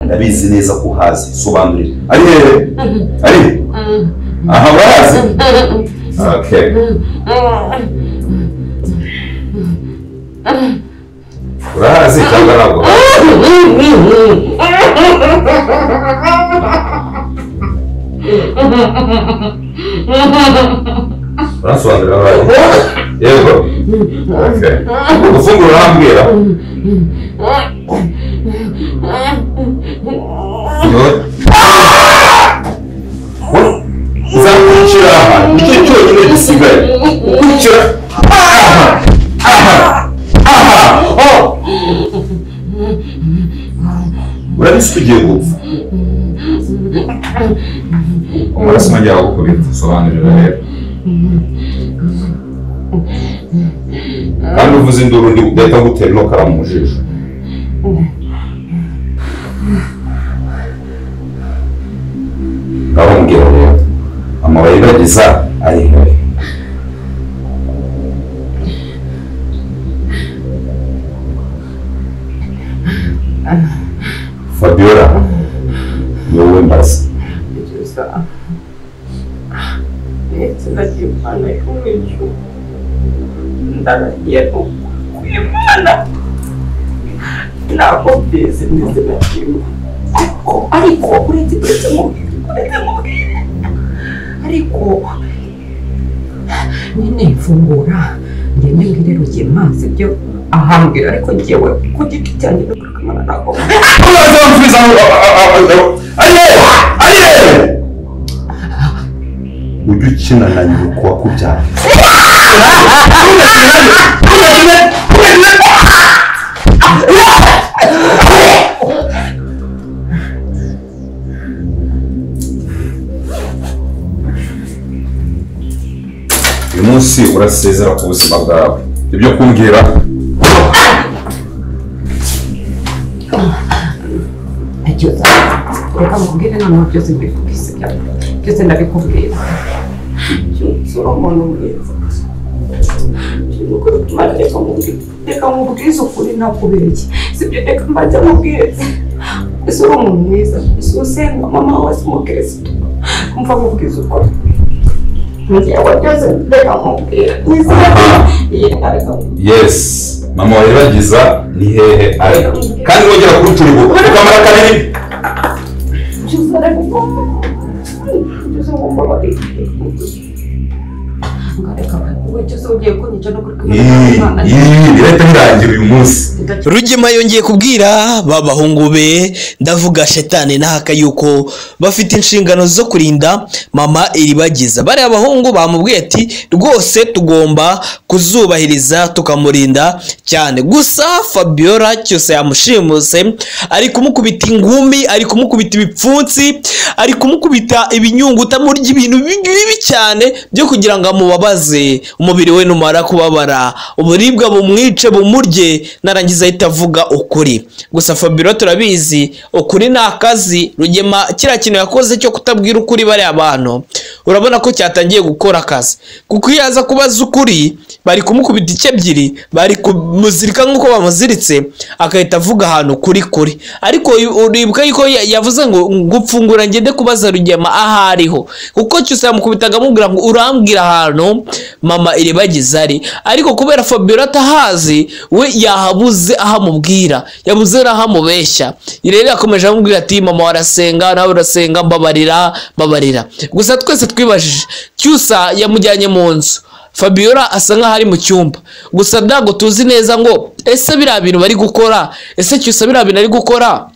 ndabizi neza ko uhazi sobanurira ari hehe ari aha barazi okay urahazi cyangwa ntabwo urasobanurira bari yego okay ufungura urambwira uzakurikira aha nicyo cyonyine gisigaye ukurikira urabizi ko ugiye gupfa amaraso majya gukubita sobanurira rero kandi uvuze induru ndi udahita ngutera no karamu mu jisho ngaho mbwira rero amabaye bagiza ari hehe Fabiola yowe mbaza ndakimana y'umwijyu ndaragiye kwimana ntabwo mbizi ndetse nakimwe ariko uretse mubwire ariko nyine mfungura ngende mbwire Rugema sibyo ahambwira ariko njyewe ku giti cyanjye no kukamana ntabwo ujye ukina na nyoko wakubyara uyu munsi urasezera ku buzima bwawe ibyo kumbwira reka mubwire noneho byose mbikubwise byose ndabikubwira sura umuntu mwiza reka mubwize ukuri ntakubeshye sibyo reka mbanze mubwize sura umuntu mwiza usenga mama wawe si umukirisitu kumva mubwize ukuri njyewe byose reka mubwire yes mama wawe bagiza ni hehe ari kandi wongera kuri turibu ukamara kabiri Rugema yongeye kubwira babahungu be ndavuga shetani nahaka yuko bafite inshingano zo kurinda mama Iribagiza. Bari abahungu bamubwiye ati rwose tugomba kuzubahiriza tukamurinda cyane. Gusa Fabiola cyose yamushimuse ari kumukubita ingumi, ari kumukubita ibipfunsi, ari kumukubita ibinyunguta murya ibintu bibi cyane byo kugira ngo amubabaze umubiri we numara kubabara uburibwa bumwice bumurye narangiza ahita avuga ukuri. Gusa Fabiola turabizi ukuri nakazi. Rugema kira kintu yakoze cyo kutabwira ukuri bari abantu urabona ko cyatangiye gukora akazi kuko yaza kubaza ukuri bari kumukubita icyebyiri bari kumuzirika nkuko bamuziritse akahita avuga ahantu kuri ariko uribuka yuko yavuze ngo gupfungura ngende kubaza Rugema ahariho kuko cyose yamukubitaga amubwira ngo urambwira ahantu mama Iribagiza ari ariko kubera Fabiola atahazi we yahabuze ahamubwira yabuze ahamubeshya rero yakomeje amubwira ati mama warasenga nawe urasenga mbabarira gusa twese twibajije cyusa yamujyanye mu nzu Fabiola asa nkaho ari mu cyumba gusa ntabwo tuzi neza ngo ese biriya bintu bari gukora ese cyusa biriya bintu ari gukora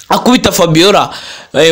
akubita Fabiola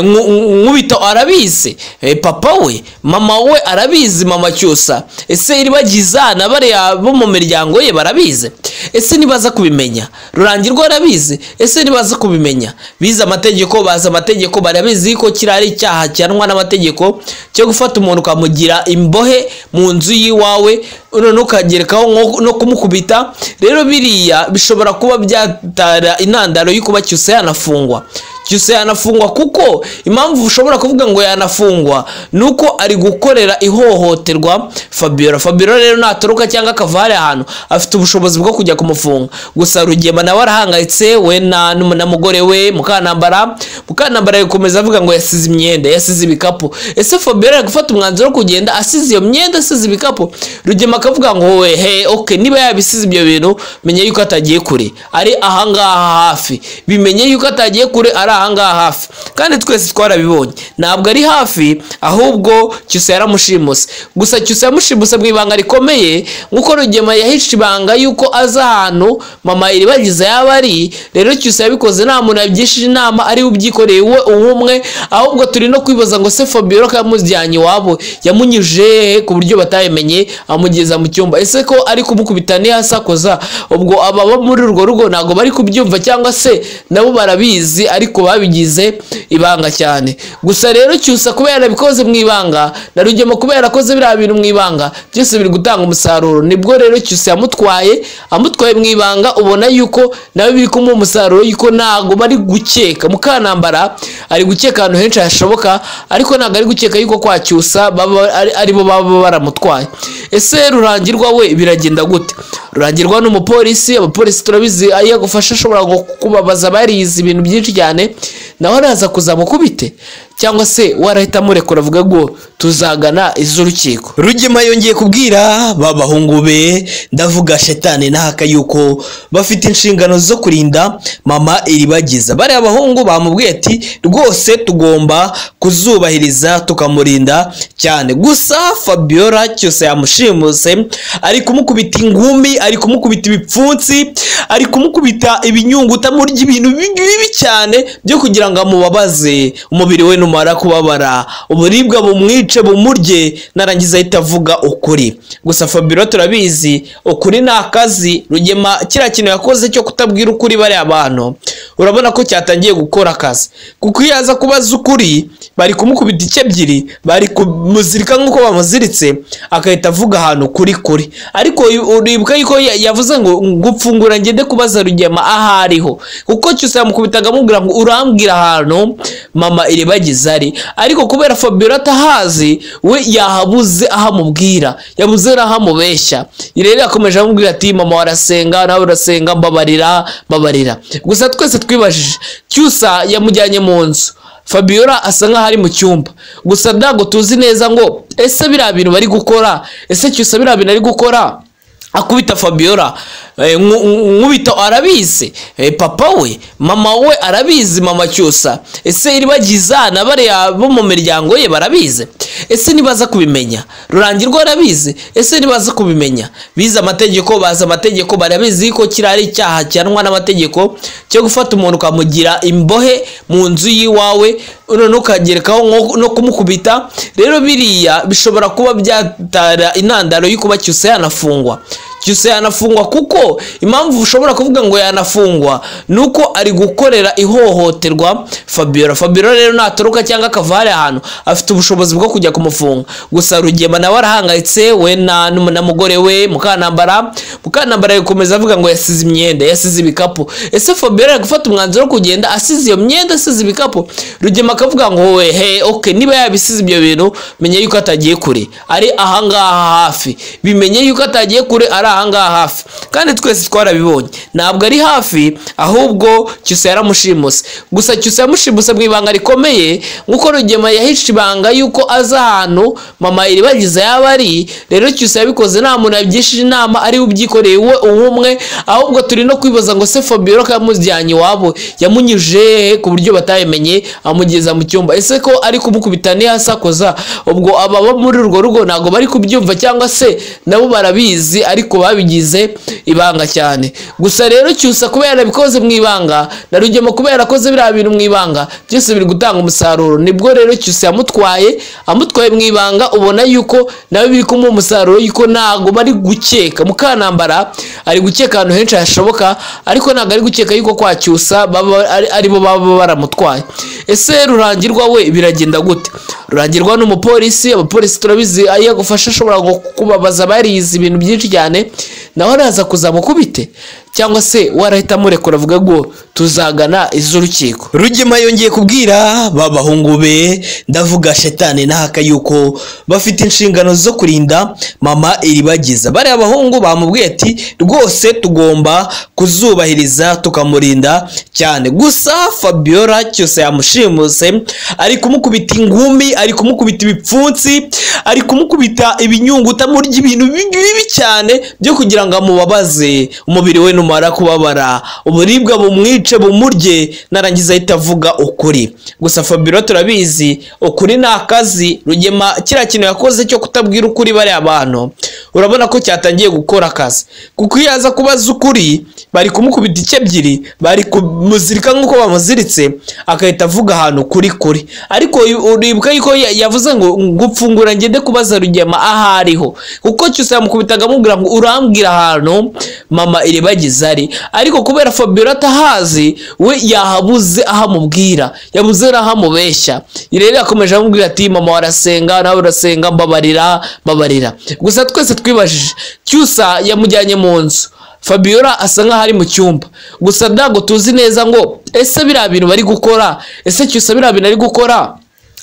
nkubita arabizi papa we mama we arabizi mama cyusa ese Iribagiza na bariya bo mu miryango ye barabizi ese nibaza kubimenya Rurangirwa arabizi ese nibaza kubimenya biza amategeko baza amategeko barabizi ko kirari icyaha cyanwa n'amategeko cyo gufata umuntu kamugira imbohe mu nzu yiwawe none ukagerekaho no kumukubita rero biriya bishobora kuba byatara intandaro y'uko Cyusa yanafungwa Cyusa yanafungwa kuko impamvu ushobora kuvuga ngo yanafungwa nuko ari gukorera ihohoterwa Fabiola rero natoroka cyangwa akavare ahantu afite ubushobozi bwo kujya kumufunga. Gusa Rugema nawe arahangayitse we na mugore we Mukanambara yakomeza avuga ngo yasize imyenda, yasize ibikapu. Ese Fabiola ari gufata umwanzuro wo kugenda asize iyo myenda, asize ibikapu? Rugema akavuga ngo we okay, niba yabisize ibyo bintu menye yuko atagiye kure, ari ahangaha hafi. Bimenye yuko atagiye kure, ari ahangaha hafi. Kandi twese twarabibonye ntabwo ari hafi, ahubwo Cyusa yaramushimuse. Gusa Cyusa yamushimuse mu ibanga rikomeye, nkuko Rugema yahishe ibanga yuko aza ahantu mama Iribagiza yabari. Rero Cyusa yabikoze nta muntu yabyishije inama, ari ubyikoreye we umwe. Ahubwo turi no kwibaza ngo se Fabiola kamuzjyanye wabo yamunyuje ku buryo batayemenye amugeza mu cyumba. Ese ko ari kumukubitane hasakoza, ubwo ababa muri urwo rugo nago bari kubyumva cyangwa se nabo barabizi ariko babigize ibanga cyane. Gusa rero Cyusa kubera yarabikoze mu ibanga na Rugema kubera yarakoze biriya bintu mu ibanga, byose biri gutanga umusaruro. Nibwo rero Cyusa amutwaye mu ibanga, ubona yuko nawe biri kumuha umusaruro yuko nago bari gukeka. Mukanambara ari gukeka ahantu henshi hashoboka, ariko nago ari gukeka yuko kwa Cyusa aribo baba baramutwaye. Ese Rurangirwa we biragenda gute? Rurangirwa n'umupolisi, abapolisi turabizi ayo gufasha ashobora kubabaza barize ibintu byinshi cyane, naho araza kuzamukubite cyangwa se warahita murekura avuga ngo tuzagana iz'urukiko. Rugema yongeye kubwira babahungu be, ndavuga Shetani nahaka yuko bafite inshingano zo kurinda mama Iribagiza. Bari abahungu bamubwiye ati rwose tugomba kuzubahiriza tukamurinda cyane. Gusa Fabiola Cyusa yamushimuse, ari kumukubita ingumi, ari kumukubita ibipfunsi, ari kumukubita ibinyunguta muri ibintu bibi cyane byo kugira ngo amubabaze umubiri we numara kubabara, uburibwa bumwice bumurye, narangiza ahita avuga ukuri. Gusa Fabiola turabizi ukuri ni akazi. Rugema kira kintu yakoze cyo kutabwira ukuri bari abantu, urabona ko cyatangiye gukora akazi, kuko yaza kubaza ukuri bari kumukubita icyebyiri, bari kumuzirika nkuko bamuziritse, akahita avuga ahantu kuri. Ariko uribuka yuko yavuze ngo gupfungura ngende kubaza Rugema ahariho, kuko Cyusa yamukubitaga amubwira ngo urambwira ahantu mama Iribagiza ari. Ariko kubera Fabiola atahazi, we yahabuze ahamubwira, yabuze ahamubeshya. Rero yakomeje amubwira ati mama warasenga, nawe urasenga, mbabarira. Gusa twese twibajije, Cyusa yamujyanye mu nzu, Fabiola asa nkaho ari mu cyumba. Gusa ntabwo tuzi neza ngo ese biriya bintu bari gukora, ese Cyusa biriya bintu ari gukora akubita Fabiola nkubita arabizi, papa we mama we arabizi, mama Cyusa. Ese Iribagiza na bariya bo mu miryango ye barabizi? Ese nibaza kubimenya? Rurangirwa arabizi? Ese nibaza kubimenya? Biza amategeko, baza amategeko, barabizi ko kirari icyaha cyanwa n'amategeko cyo gufata umuntu ukamugira imbohe mu nzu yiwawe none ukagerekaho no kumukubita. Rero biriya bishobora kuba byatara intandaro y'ukuba Cyusa yanafungwa. Cyusa yanafungwa kuko impamvu ushobora kuvuga ngo yanafungwa nuko ari gukorera ihohoterwa Fabiola rero natoroka cyangwa akavare ahantu afite ubushobozi bwo kujya kumufunga. Gusa Rugema nawe arahangayitse we na mugore we Mukanambara yakomeza avuga ngo yasize imyenda, yasize ibikapu. Ese Fabiola ari gufata umwanzuro wo kugenda asize iyo myenda, asize ibikapu? Rugema akavuga ngo we okay, niba yabisize ibyo bintu menye yuko atagiye kure, ari ahangaha hafi. Bimenye yuko atagiye kure, ari ahangaha hafi. Kandi twese twarabibonye ntabwo ari hafi, ahubwo Cyusa yaramushimuse. Gusa Cyusa yamushimuse mu ibanga rikomeye, nkuko Rugema yahishe ibanga yuko aza ahantu mama Iribagiza yabari. Rero Cyusa yabikoze nta muntu yabyishije inama, ari ubyikoreye we umwe. Ahubwo turi no kwibaza ngo se Fabiola kamuzjyanye wabo yamunyuje ku buryo batayemenye amugeza mu cyumba. Ese ko ari kumukubitane hasakoza, ubwo ababa muri urwo rugo nago bari kubyumva cyangwa se nabo barabizi ariko babigize ibanga cyane. Gusa rero Cyusa kubera yarabikoze mu ibanga na Rugema kubera yarakoze biriya bintu mu ibanga, byose biri gutanga umusaruro. Nibwo rero Cyusa yamutwaye mu ibanga, ubona yuko nawe biri kumuha umusaruro yuko nago bari gukeka. Mukanambara ari gukeka ahantu henshi hashoboka, ariko nago ari gukeka yuko kwa Cyusa aribo baba baramutwaye. Ese Rurangirwa we biragenda gute? Rurangirwa n'umupolisi, abapolisi turabizi ayo gufasha ashobora kubabaza barize ibintu byinshi cyane, naho araza kuzamukubite cyangwa se warahita murekura avuga ngo tuzagana iz'urukiko. Rugema yongeye kubwira babahungu be ndavuga Shetani na Haka yuko bafite inshingano zo kurinda mama Iribagiza. Bari abahungu bamubwiye ati rwose tugomba kuzubahiriza tukamurinda cyane. Gusa Fabiola cyose yamushimuse, ari kumukubita ingumi, ari kumukubita ibipfunsi, ari kumukubita ibinyunguta murya ibintu bibi cyane byo kugira ngo amubabaze. Umubiri we numara kubabara, uburibwa bumwice bumurye, narangiza ahita avuga ukuri. Gusa Fabiola turabizi ukuri ni akazi. Rugema kiriya kintu yakoze cyo kutabwira ukuri bari abantu, urabona ko cyatangiye gukora akazi, kuko iyo aza kubaza ukuri bari kumukubita icyo ebyiri, bari kumuzirika nk'uko bamuziritse, akahita avuga ahantu kuri. Ariko uribuka yuko yavuze ngo gupfungura ngende kubaza Rugema ahariho, kuko cyose yamukubitaga amubwira ngo urambwira ahantu mama Iribagiza ari. Ariko kubera Fabiola atahazi, we yahabuze ahamubwira, yabuze ahamubeshya. Rero yakomeje amubwira ati mama warasenga, nawe urasenga, mbabarira. Gusa twese twibajije, Cyusa yamujyanye mu nzu, Fabiola asa nkaho ari mu cyumba. Gusa ntabwo tuzi neza ngo ese biriya bintu bari gukora, ese Cyusa biriya bintu ari gukora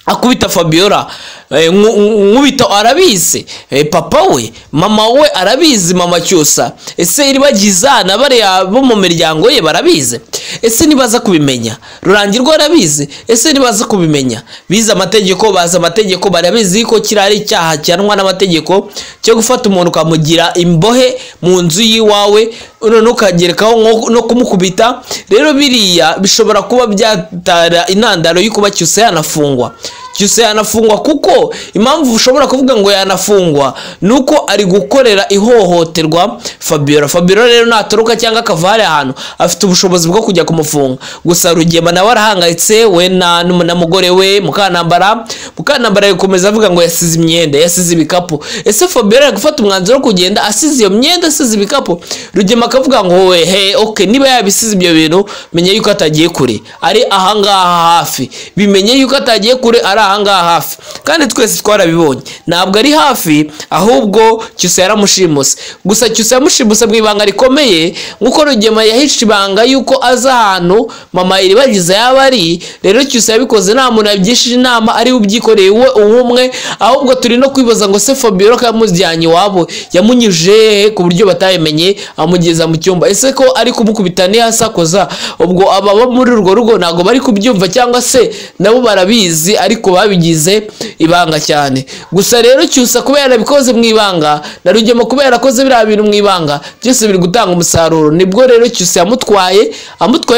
akubita Fabiola nkubita arabizi, papa we mama we arabizi, mama Cyusa. Ese Iribagiza na bariya bo mu miryango ye barabizi? Ese nibaza kubimenya? Rurangirwa arabizi? Ese nibaza kubimenya? Biza amategeko, baza amategeko, barabizi ko kirari icyaha cyanwa n'amategeko cyo gufata umuntu ukamugira imbohe mu nzu yiwawe, none ukagerekaho no kumukubita. Rero biriya bishobora kuba byatara intandaro y'ukuba Cyusa yanafungwa. Cyusa yanafungwa kuko impamvu ushobora kuvuga ngo yanafungwa nuko ari gukorera ihohoterwa Fabiola rero natoroka cyangwa akavare ahantu afite ubushobozi bwo kujya kumufunga. Gusa Rugema nawe arahangayitse, we na mugore we Mukanambara yakomeza avuga ngo yasize imyenda, yasize ibikapu. Ese Fabiola ari gufata umwanzuro wo kugenda asize iyo myenda, asize ibikapu? Rugema akavuga ngo we okay, niba yabisize ibyo bintu menye yuko atagiye kure, ari ahangaha hafi. Bimenye yuko atagiye kure, ari ahangaha hafi. Kandi twese twarabibonye ntabwo ari hafi, ahubwo Cyusa yaramushimuse. Gusa Cyusa yamushimuse mu ibanga rikomeye, nkuko Rugema yahishe ibanga yuko aza ahantu mama Iribagiza yaba ari. Rero Cyusa yabikoze nta muntu yabigishije inama, ari ubyikoreye we umwe. Ahubwo turi no kwibaza ngo se Fabiola kamujyanye iwabo yamunyuje ku buryo batayemenye, amugeza mu cyumba. Ese ko ari kumukubita ni hasakoza, ubwo ababa muri urwo rugo ntago bari kubyumva, cyangwa se nabo barabizi ariko babigize ibanga cyane. Gusa rero Cyusa kubera yarabikoze mu ibanga, na Rugema kubera yarakoze biriya bintu mu ibanga, byose biri gutanga umusaruro. Nibwo rero Cyusa amutwaye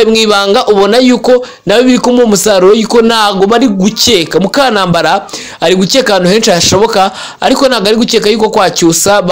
mu ibanga, ubona yuko nawe biri kumuha umusaruro, yuko ntago bari gukeka. Mukanambara ari gukeka ahantu henshi hashoboka, ariko ntago ari gukeka yuko kwa Cyusa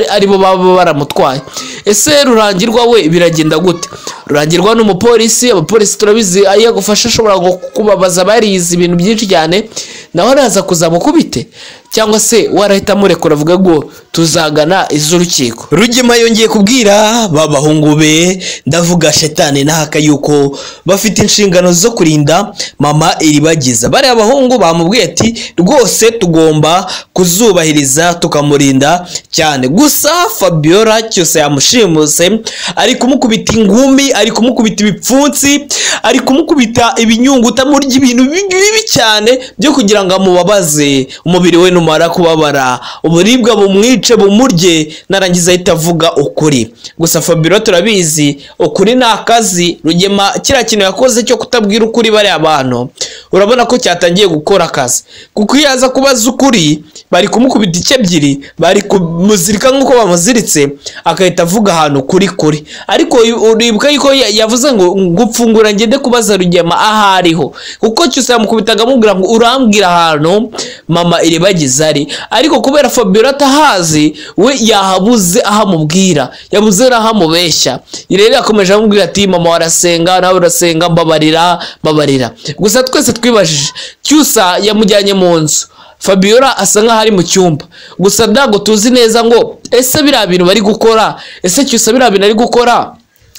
aribo baba baramutwaye. Ese Rurangirwa we biragenda gute? Rurangirwa n'umupolisi, abapolisi turabizi ayo gufasha ashobora kubabaza barize ibintu byinshi cyane, naho araza kuzamukubite, cyangwa se warahita murekura avuga ngo tuzagana iz'urukiko. Rugema yongeye kubwira babahungu be ndavuga Shetani na Haka yuko bafite inshingano zo kurinda mama Iribagiza. Bari abahungu bamubwiye ati rwose tugomba kuzubahiriza tukamurinda cyane. Gusa Fabiola cyose yamushimuse, ari kumukubita ingumi, ari kumukubita ibipfunsi, ari kumukubita ibinyunguta murya ibintu bibi cyane byo kugira ngo amubabaze. Umubiri we numara kubabara, uburibwa bumwice bumurye, narangiza ahita avuga ukuri. Gusa Fabiola turabizi ukuri ni akazi. Rugema kiriya kintu yakoze cyo kutabwira ukuri bari abantu, urabona ko cyatangiye gukora akazi, kuko iyo aza kubaza ukuri bari kumukubita icyo ebyiri, bari kumuzirika nk'uko bamuziritse, akahita avuga ahantu kuri. Ariko uribuka yuko yavuze ngo gupfungura ngende kubaza Rugema ahariho, kuko Cyusa yamukubitaga amubwira ngo urambwira ahantu mama Iribagiza ari. Ariko kubera Fabiola atahazi, we yahabuze ahamubwira, yabuze ahamubeshya. Rero yakomeje amubwira ati mama warasenga, nawe urasenga, mbabarira. Gusa twese twibajije, Cyusa yamujyanye mu nzu, Fabiola asa nkaho ari mu cyumba. Gusa ntabwo tuzi neza ngo ese biriya bintu bari gukora, ese Cyusa biriya bintu ari gukora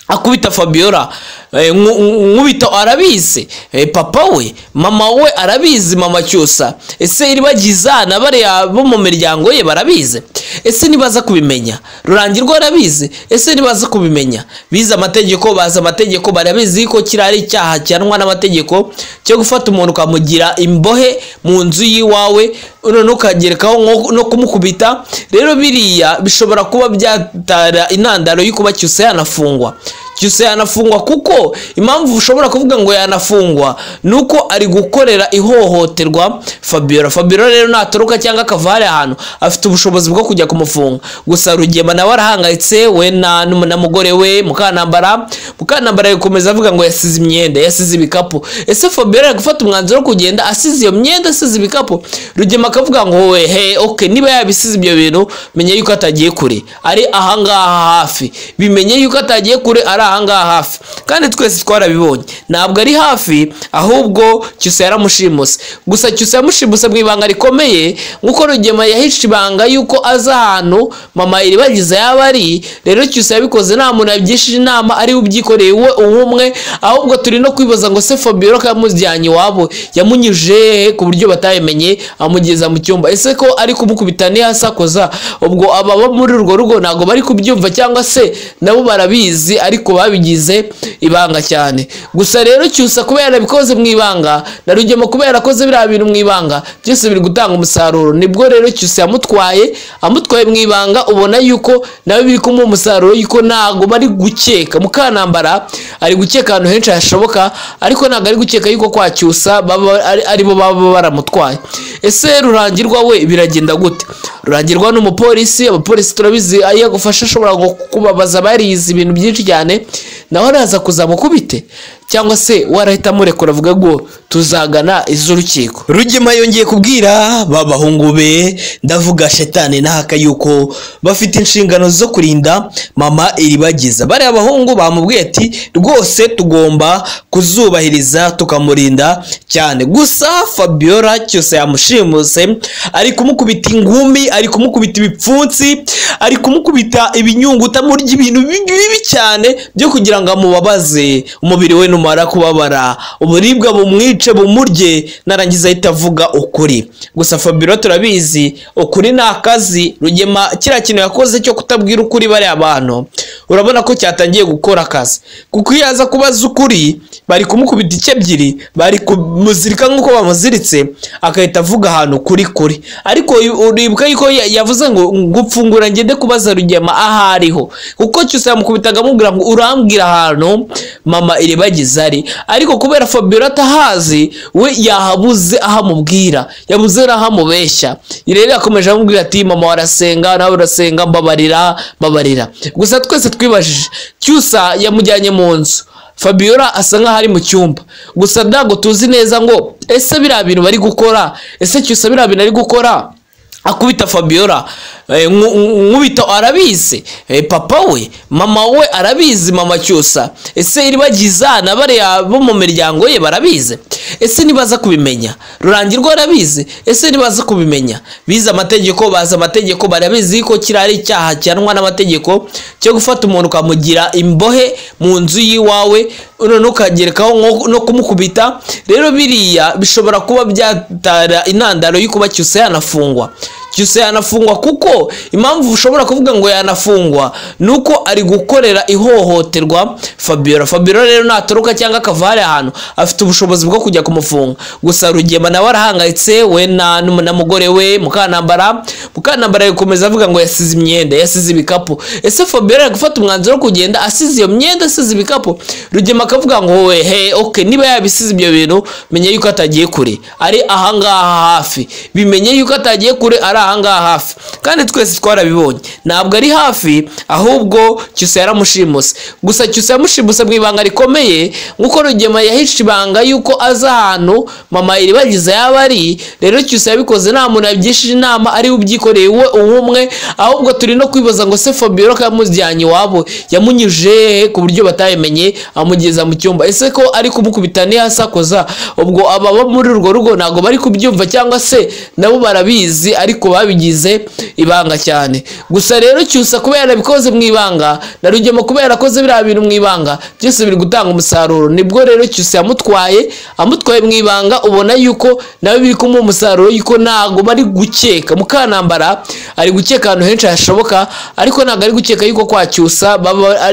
akubita Fabiola. Nkubita arabizi, papa we mama we arabizi, mama Cyusa. Ese iribagiza na bariya bo mu miryango ye barabizi? Ese nibaza kubimenya? Rurangirwa arabizi? Ese nibaza kubimenya? Biza amategeko, baza amategeko, barabizi ko kirari icyaha cyanwa n'amategeko cyo gufata umuntu ukamugira imbohe mu nzu yiwawe none ukagerekaho no kumukubita. Rero biriya bishobora kuba byatara intandaro y'ukuba Cyusa yanafungwa. Cyusa yanafungwa kuko impamvu ushobora kuvuga ngo yanafungwa nuko ari gukorera ihohoterwa Fabiola. Fabiola rero natoroka cyangwa akavare ahantu afite ubushobozi bwo kujya kumufunga. Gusa Rugema nawe arahangayitse, we na mugore we Mukanambara yakomeza avuga ngo yasize imyenda, yasize ibikapu. Ese Fabiola ari gufata umwanzuro wo kugenda asize iyo myenda, asize ibikapu? Rugema akavuga ngo we okay, niba yabisize ibyo bintu menye yuko atagiye kure, ari ahangaha hafi. Bimenye yuko atagiye kure, ari ahangaha hafi. Kandi twese twarabibonye ntabwo ari hafi, ahubwo Cyusa yaramushimuse. Gusa Cyusa yamushimuse mu ibanga rikomeye, nkuko Rugema yahishe ibanga yuko aza ahantu mama iribagiza yabari. Rero Cyusa yabikoze nta muntu yabyishije inama, ari ubyikoreye we umwe. Ahubwo turi no kwibaza ngo se Fabiola kamujyanye wabo yamunyuje ku buryo batayemenye amugeza mu cyumba. Ese ko ari kumukubita ni hasakoza, ubwo ababa muri urwo rugo ntago bari kubyumva cyangwa se nabo barabizi ariko babigize ibanga cyane. Gusa rero Cyusa kubera yarabikoze mu ibanga na Rugema kubera yarakoze biriya bintu mu ibanga, byose biri gutanga umusaruro. Nibwo rero Cyusa amutwaye mu ibanga, ubona yuko nawe biri kumuha umusaruro yuko ntago bari gukeka. Mukanambara ari gukeka ahantu henshi hashoboka, ariko ntago ari gukeka yuko kwa Cyusa aribo baba baramutwaye. Ese Rurangirwa we biragenda gute? Rurangirwa n'umupolisi, abapolisi turabizi iyo gufasha ashobora kubabaza barize ibintu byinshi cyane, naho araza kuzamukubite cyangwa se warahita murekura avuga ngo tuzagana iz'urukiko. Rugema yongeye kubwira babahungu be, ndavuga Shetani nahaka yuko bafite inshingano zo kurinda mama iribagiza. Bari abahungu bamubwiye ati rwose tugomba kuzubahiriza tukamurinda cyane. Gusa Fabiola Cyusa yamushimuse, ari kumukubita ingumi, ari kumukubita ibipfunsi, ari kumukubita ibinyunguta murya ibintu bibi cyane byo kugira ngo amubabaze umubiri we numara kubabara, uburibwa bumwice bumurye, narangiza ahita avuga ukuri. Gusa Fabiola turabizi ukuri ni akazi. Rugema kiriya kintu yakoze cyo kutabwira ukuri bari abantu, urabona ko cyatangiye gukora akazi, kuko iyo aza kubaza ukuri bari kumukubita icyo ebyiri, bari kumuzirika nk'uko bamuziritse, akahita avuga ahantu kuri. Ariko uribuka yuko yavuze ngo gupfungura ngende kubaza Rugema ahariho, kuko Cyusa yamukubitaga amubwira ngo urambwira ahantu mama iribagiza ari. Ariko kubera Fabiola atahazi, we yahabuze ahamubwira, yabuze ahamubeshya. Rero yakomeje amubwira ati mama warasenga, nawe urasenga, mbabarira. Gusa twese twibajije, Cyusa yamujyanye mu nzu, Fabiola asa nkaho ari mu cyumba. Gusa ntabwo tuzi neza ngo ese biriya bintu bari gukora, ese Cyusa biriya bintu ari gukora akubita Fabiola, nkubita arabizi, papa we mama we arabizi, mama Cyusa. Ese iribagiza na bariya bo mu miryango ye barabizi? Ese nibaza kubimenya? Rurangirwa arabizi? Ese nibaza kubimenya? Biza amategeko, baza amategeko, barabizi ko kirari icyaha cyanwa n'amategeko cyo gufata umuntu ukamugira imbohe mu nzu yiwawe none ukagerekaho no kumukubita. Rero biriya bishobora kuba byatara intandaro y'ukuba Cyusa yanafungwa. Cyusa yanafungwa kuko impamvu ushobora kuvuga ngo yanafungwa nuko ari gukorera ihohoterwa Fabiola. Fabiola rero natoroka cyangwa akavare ahantu afite ubushobozi bwo kujya kumufunga. Gusa Rugema nawe arahangayitse, we na mugore we Mukanambara yakomeza avuga ngo yasize imyenda, yasize ibikapu. Ese Fabiola ari gufata umwanzuro wo kugenda asize iyo myenda, asize ibikapu? Rugema akavuga ngo we okay, niba yabisize ibyo bintu menye yuko atagiye kure, ari ahangaha hafi. Bimenye yuko atagiye kure, ari ahangaha hafi. Kandi twese twarabibonye ntabwo ari hafi, ahubwo Cyusa yaramushimuse. Gusa Cyusa yamushimuse mu ibanga rikomeye, nkuko Rugema yahishe ibanga yuko aza ahantu mama iribagiza yabari. Rero Cyusa yabikoze nta muntu yabyishije inama, ari ubyikoreye we umwe. Ahubwo turi no kwibaza ngo se Fabiola kamujyanye wabo yamunyuje ku buryo batayemenye amugeza mu cyumba. Ese ko ari kumukubita ni hasakoza, ubwo ababa muri urwo rugo ntago bari kubyumva cyangwa se nabo barabizi ariko babigize ibanga cyane. Gusa rero Cyusa kubera bikoze mu ibanga na Rugema kubera akoze biriya bintu mu ibanga byose biri gutanga umusaruro. Nibwo rero Cyusa amutwaye mu ibanga, ubona yuko nawe biri kumuha umusaruro yuko ntago bari gukeka. Mukanambara ari gukeka ahantu henshi hashoboka, ariko ntago ari gukeka yuko kwa Cyusa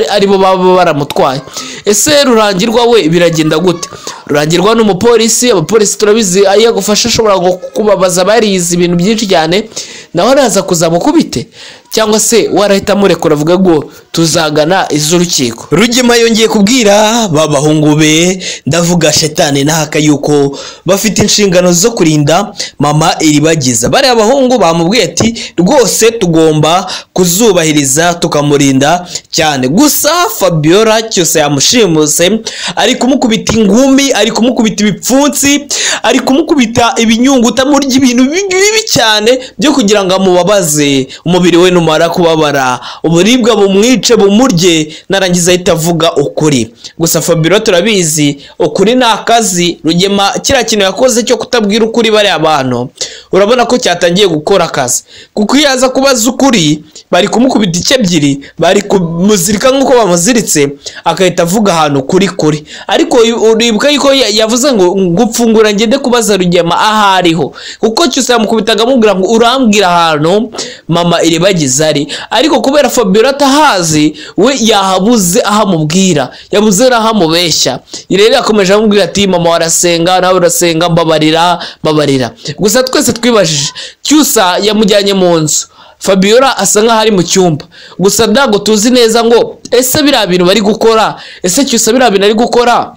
aribo baba baramutwaye. Ese Rurangirwa we biragenda gute? Rurangirwa n'umupolisi, abapolisi turabizi ayo gufasha ashobora kubabaza barize ibintu byinshi cyane, naho araza kuzamukubite cyangwa se warahita murekura avuga ngo tuzagana iz'urukiko. Rugema yongeye kubwira babahungu be, ndavuga Shetani n'ahaka yuko bafite inshingano zo kurinda mama Iribagiza. Bari abahungu bamubwiye ati rwose tugomba kuzubahiriza tukamurinda cyane. Gusa Fabiola Cyusa yamushimuse, ari kumukubita ingumi, ari kumukubita ibipfunsi, ari kumukubita ibinyunguta murya ibintu bibi cyane byo kugira ngo amubabaze umubiri we numara kubabara, uburibwa bumwice bumurye, narangiza ahita avuga ukuri. Gusa Fabiola turabizi ukuri ni akazi. Rugema kira kintu yakoze cyo kutabwira ukuri bari abantu, urabona ko cyatangiye gukora akazi, kuko yaza kubaza ukuri bari kumukubita icyebyiri, bari kumuzirika nkuko bamuziritse, akahita avuga ahantu kuri. Ariko uribuka yuko yavuze ngo gupfungura ngende kubaza Rugema ahariho, kuko Cyusa yamukubitaga amubwira ngo urambwira ahantu mama Iribagiza ari. Ariko kubera Fabiola atahazi, we yahabuze ahamubwira, yabuze ahamubeshya. Rero yakomeje amubwira ati mama warasenga, nawe urasenga, mbabarira. Gusa twese twibajije, Cyusa yamujyanye mu nzu, Fabiola asa nkaho ari mu cyumba. Gusa ntabwo tuzi neza ngo ese biriya bintu bari gukora, ese Cyusa biriya bintu ari gukora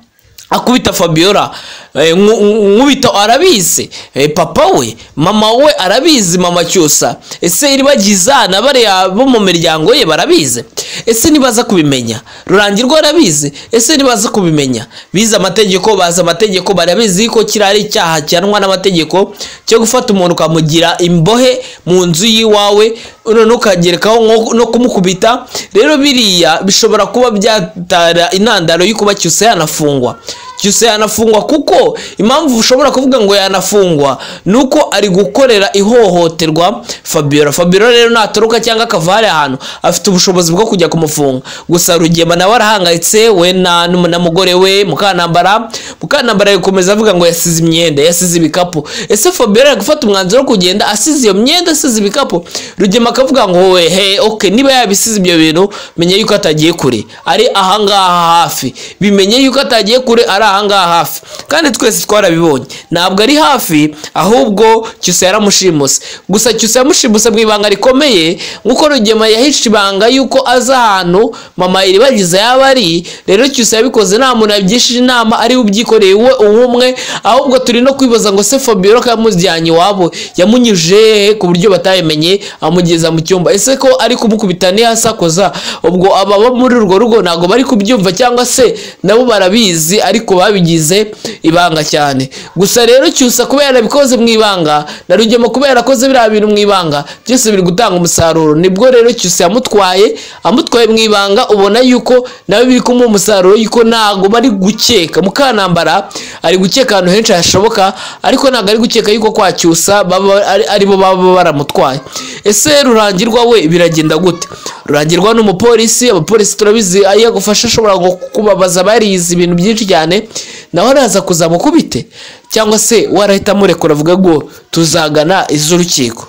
akubita Fabiola nkubita arabizi, papa we mama we arabizi, mama Cyusa. Ese Iribagiza na bariya bo mu miryango ye barabizi? Ese nibaza kubimenya? Rurangirwa arabizi? Ese nibaza kubimenya? Biza amategeko, baza amategeko, barabizi ko kirari icyaha cyanwa n'amategeko cyo gufata umuntu kamugira imbohe mu nzu yiwawe none ukagerekaho no kumukubita. Rero biriya bishobora kuba byatara intandaro y'ukuba Cyusa yanafungwa. Cyusa yanafungwa kuko impamvu ushobora kuvuga ngo yanafungwa nuko ari gukorera ihohoterwa Fabiola rero natoroka cyangwa akavare ahantu afite ubushobozi bwo kujya kumufunga. Gusa Rugema nawe arahangayitse, we na mugore we Mukanambara yakomeza avuga ngo yasize imyenda, yasize ibikapu. Ese Fabiola ari gufata umwanzuro wo kugenda asize iyo myenda, asize ibikapu? Rugema akavuga ngo we okay, niba yabisize ibyo bintu menye yuko atagiye kure, ari ahangaha hafi, bimenye yuko atagiye kure, ari ahangaha hafi. Kandi twese twarabibonye ntabwo ari hafi, ahubwo Cyusa yaramushimuse. Gusa Cyusa yamushimuse mu ibanga rikomeye, nkuko Rugema yahishe ibanga yuko aza ahantu mama Iribagiza yaba ari. Rero Cyusa yabikoze nta muntu yabigishije inama, ari ubyikoreye we umwe. Ahubwo turi no kwibaza ngo se Fabiola kamujyanye wabo yamunyuje ku buryo batayemenye amugeza mu cyumba. Ese ko ari kumukubita ni hasakoza, ubwo ababa muri urwo rugo ntago bari kubyumva cyangwa se nabo barabizi ariko babigize ibanga cyane. Gusa rero Cyusa kubera bikoze mu ibanga na Rugema kubera akoze biriya bintu mu ibanga byose biri gutanga umusaruro. Nibwo rero Cyusa yamutwaye mu ibanga, ubona yuko nawe biri kumuha umusaruro yuko ntago bari gukeka. Mukanambara ari gukeka ahantu henshi hashoboka, ariko ntago ari gukeka yuko kwa Cyusa aribo baba baramutwaye. Ese Rurangirwa we biragenda gute? Rurangirwa n'umupolisi, abapolisi turabizi ayo gufasha ashobora kubabaza barize ibintu byinshi cyane, naho araza kuzamukubite cyangwa se warahita murekura avuga ngo tuzagana iz'urukiko.